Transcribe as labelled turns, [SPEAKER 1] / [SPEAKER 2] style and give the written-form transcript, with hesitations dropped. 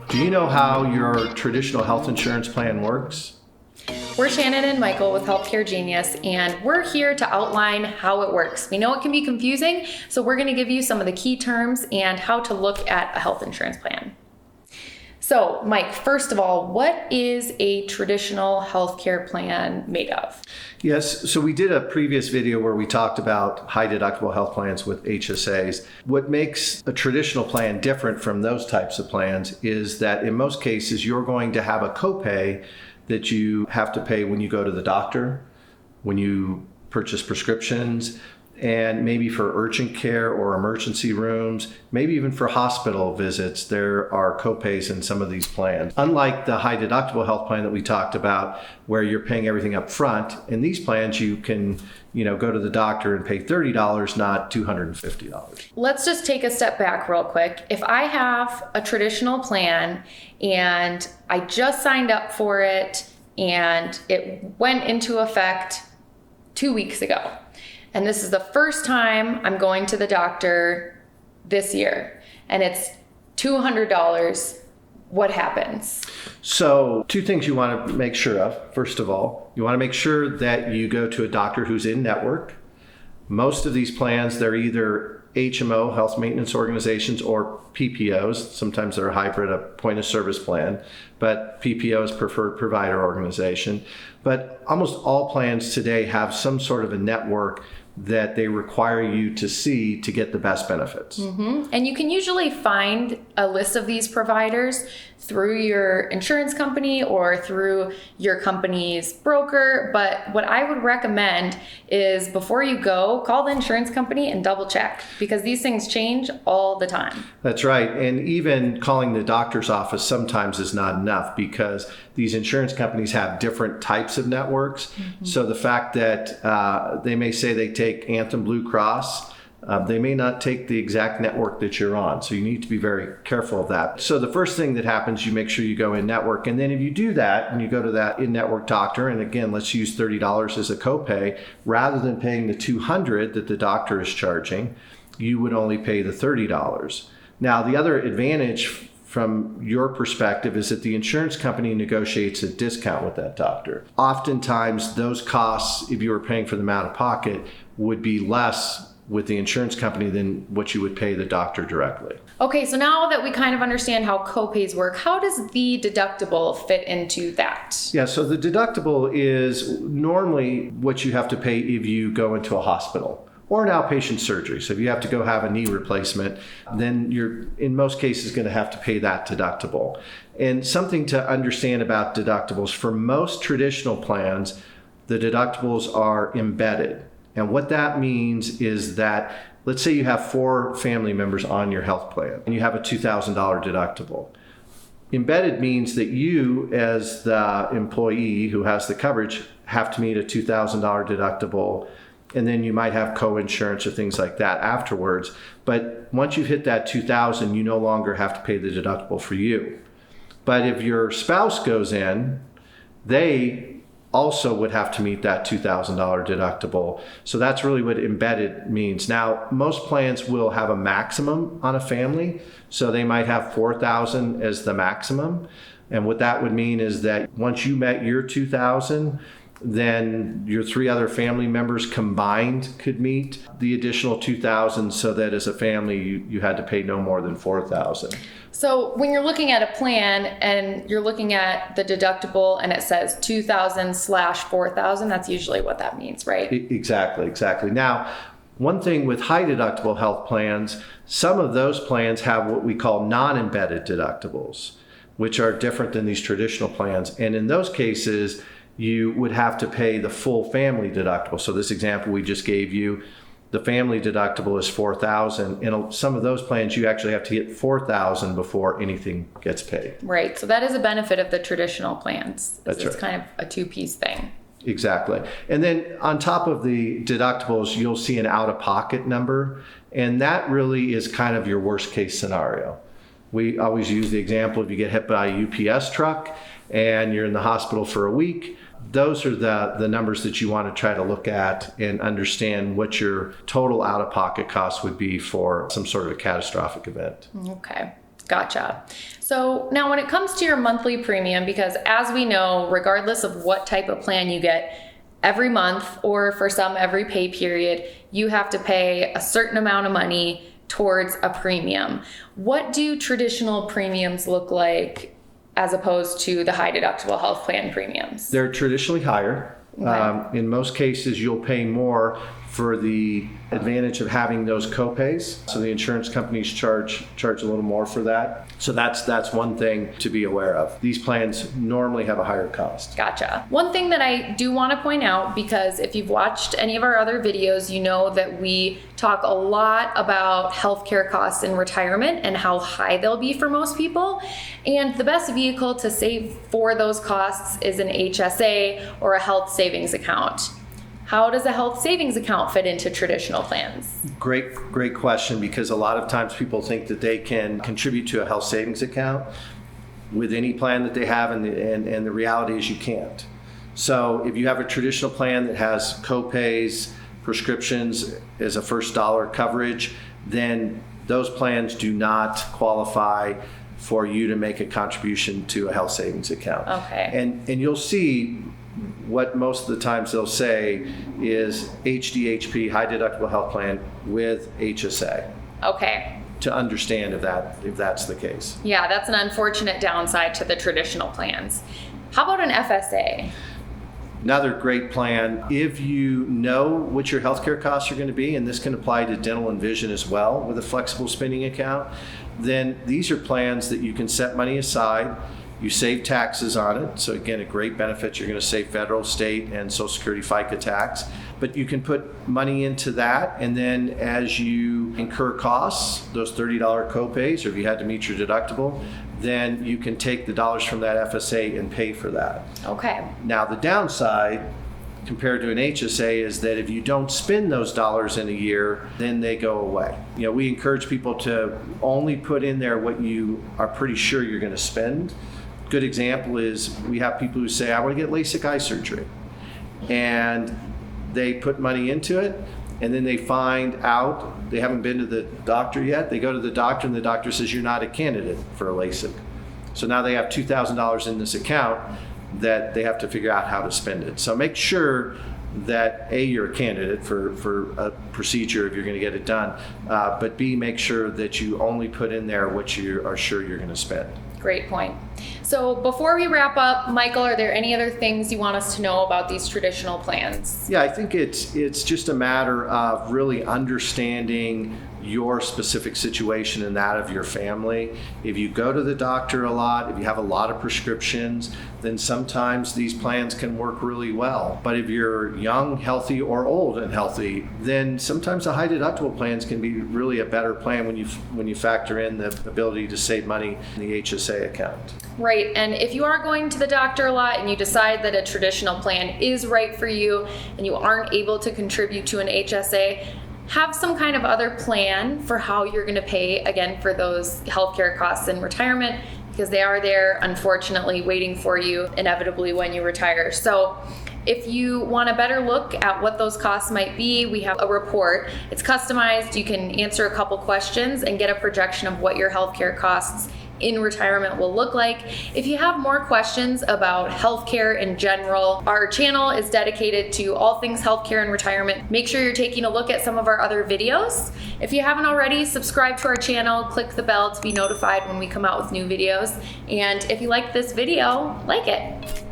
[SPEAKER 1] Do you know how your traditional health insurance plan works?
[SPEAKER 2] We're Shannon and Michael with Healthcare Genius, and we're here to outline how it works. We know it can be confusing, so we're going to give you some of the key terms and how to look at a health insurance plan. So, Mike, first of all, what is a traditional healthcare plan made of?
[SPEAKER 1] Yes, so we did a previous video where we talked about high deductible health plans with HSAs. What makes a traditional plan different from those types of plans is that in most cases you're going to have a copay that you have to pay when you go to the doctor, when you purchase prescriptions, and maybe for urgent care or emergency rooms, maybe even for hospital visits, there are copays in some of these plans. Unlike the high deductible health plan that we talked about, where you're paying everything up front, in these plans you can, go to the doctor and pay $30, not $250.
[SPEAKER 2] Let's just take a step back real quick. If I have a traditional plan and I just signed up for it and it went into effect 2 weeks ago, and this is the first time I'm going to the doctor this year, and it's $200, what happens?
[SPEAKER 1] So 2 things you want to make sure of. First of all, you want to make sure that you go to a doctor who's in network. Most of these plans, they're either HMO, health maintenance organizations, or PPOs. Sometimes they're a hybrid, a point of service plan, but PPO is preferred provider organization. But almost all plans today have some sort of a network that they require you to see to get the best benefits.
[SPEAKER 2] Mm-hmm. And you can usually find a list of these providers through your insurance company or through your company's broker. But what I would recommend is before you go, call the insurance company and double check, because these things change all the time.
[SPEAKER 1] That's right. And even calling the doctor's office sometimes is not enough, because these insurance companies have different types of networks. Mm-hmm. So the fact that they may say they take Anthem Blue Cross, they may not take the exact network that you're on. So you need to be very careful of that. So the first thing that happens, you make sure you go in network. And then if you do that and you go to that in-network doctor, and again, let's use $30 as a copay, rather than paying the $200 that the doctor is charging, you would only pay the $30. Now, the other advantage from your perspective is that the insurance company negotiates a discount with that doctor. Oftentimes, those costs, if you were paying for them out of pocket, would be less with the insurance company than what you would pay the doctor directly.
[SPEAKER 2] Okay, so now that we kind of understand how copays work, how does the deductible fit into that?
[SPEAKER 1] Yeah, so the deductible is normally what you have to pay if you go into a hospital or an outpatient surgery. So if you have to go have a knee replacement, then you're in most cases going to have to pay that deductible. And something to understand about deductibles, for most traditional plans, the deductibles are embedded. And what that means is that, let's say you have 4 family members on your health plan and you have a $2,000 deductible. Embedded means that you, as the employee who has the coverage, have to meet a $2,000 deductible, and then you might have co-insurance or things like that afterwards. But once you've hit that $2,000, you no longer have to pay the deductible for you. But if your spouse goes in, they also would have to meet that $2,000 deductible. So that's really what embedded means. Now, most plans will have a maximum on a family. So they might have $4,000 as the maximum. And what that would mean is that once you met your $2,000, then your 3 other family members combined could meet the additional $2,000, so that as a family you had to pay no more than $4,000.
[SPEAKER 2] So when you're looking at a plan and you're looking at the deductible and it says $2,000/$4,000, that's usually what that means, right?
[SPEAKER 1] Exactly. Now, one thing with high deductible health plans, some of those plans have what we call non-embedded deductibles, which are different than these traditional plans. And in those cases, you would have to pay the full family deductible. So this example we just gave you, the family deductible is $4,000. In some of those plans, you actually have to hit $4,000 before anything gets paid.
[SPEAKER 2] Right. So that is a benefit of the traditional plans.
[SPEAKER 1] That's
[SPEAKER 2] it's
[SPEAKER 1] right.
[SPEAKER 2] kind of a 2-piece thing.
[SPEAKER 1] Exactly. And then on top of the deductibles, you'll see an out-of-pocket number. And that really is kind of your worst case scenario. We always use the example, if you get hit by a UPS truck and you're in the hospital for a week, those are the numbers that you want to try to look at and understand what your total out-of-pocket cost would be for some sort of a catastrophic event.
[SPEAKER 2] Okay. Gotcha. So now when it comes to your monthly premium, because as we know, regardless of what type of plan you get, every month or for some every pay period, you have to pay a certain amount of money towards a premium. What do traditional premiums look like as opposed to the high deductible health plan premiums?
[SPEAKER 1] They're traditionally higher.
[SPEAKER 2] Okay.
[SPEAKER 1] In most cases, you'll pay more for the advantage of having those copays. So the insurance companies charge a little more for that. So that's one thing to be aware of. These plans normally have a higher cost.
[SPEAKER 2] Gotcha. One thing that I do want to point out, because if you've watched any of our other videos, you know that we talk a lot about healthcare costs in retirement and how high they'll be for most people. And the best vehicle to save for those costs is an HSA or a health savings account. How does a health savings account fit into traditional plans?
[SPEAKER 1] Great question, because a lot of times people think that they can contribute to a health savings account with any plan that they have, and the reality is you can't. So if you have a traditional plan that has copays, prescriptions as a first dollar coverage, then those plans do not qualify for you to make a contribution to a health savings account.
[SPEAKER 2] Okay.
[SPEAKER 1] And you'll see what most of the times they'll say is HDHP, high deductible health plan with HSA.
[SPEAKER 2] Okay.
[SPEAKER 1] To understand if that's the case.
[SPEAKER 2] Yeah, that's an unfortunate downside to the traditional plans. How about an FSA?
[SPEAKER 1] Another great plan. If you know what your healthcare costs are going to be, and this can apply to dental and vision as well with a flexible spending account, then these are plans that you can set money aside. You save taxes on it. So again, a great benefit. You're going to save federal, state, and Social Security FICA tax. But you can put money into that, and then as you incur costs, those $30 copays, or if you had to meet your deductible, then you can take the dollars from that FSA and pay for that.
[SPEAKER 2] Okay.
[SPEAKER 1] Now the downside compared to an HSA is that if you don't spend those dollars in a year, then they go away. You know, we encourage people to only put in there what you are pretty sure you're going to spend. Good example is we have people who say, I want to get LASIK eye surgery. And they put money into it, and then they find out they haven't been to the doctor yet. They go to the doctor, and the doctor says, you're not a candidate for a LASIK. So now they have $2,000 in this account that they have to figure out how to spend it. So make sure that A, you're a candidate for a procedure if you're going to get it done, but B, make sure that you only put in there what you are sure you're going to spend.
[SPEAKER 2] Great point. So before we wrap up, Michael, are there any other things you want us to know about these traditional plans?
[SPEAKER 1] Yeah, I think it's just a matter of really understanding your specific situation and that of your family. If you go to the doctor a lot, if you have a lot of prescriptions, then sometimes these plans can work really well. But if you're young, healthy, or old and healthy, then sometimes the high deductible plans can be really a better plan when you factor in the ability to save money in the HSA account.
[SPEAKER 2] Right, and if you are going to the doctor a lot and you decide that a traditional plan is right for you and you aren't able to contribute to an HSA, have some kind of other plan for how you're going to pay, again, for those healthcare costs in retirement, because they are there, unfortunately, waiting for you inevitably when you retire. So if you want a better look at what those costs might be, we have a report. It's customized. You can answer a couple questions and get a projection of what your healthcare costs in retirement will look like. If you have more questions about healthcare in general, our channel is dedicated to all things healthcare and retirement. Make sure you're taking a look at some of our other videos. If you haven't already, subscribe to our channel, click the bell to be notified when we come out with new videos. And if you like this video, like it.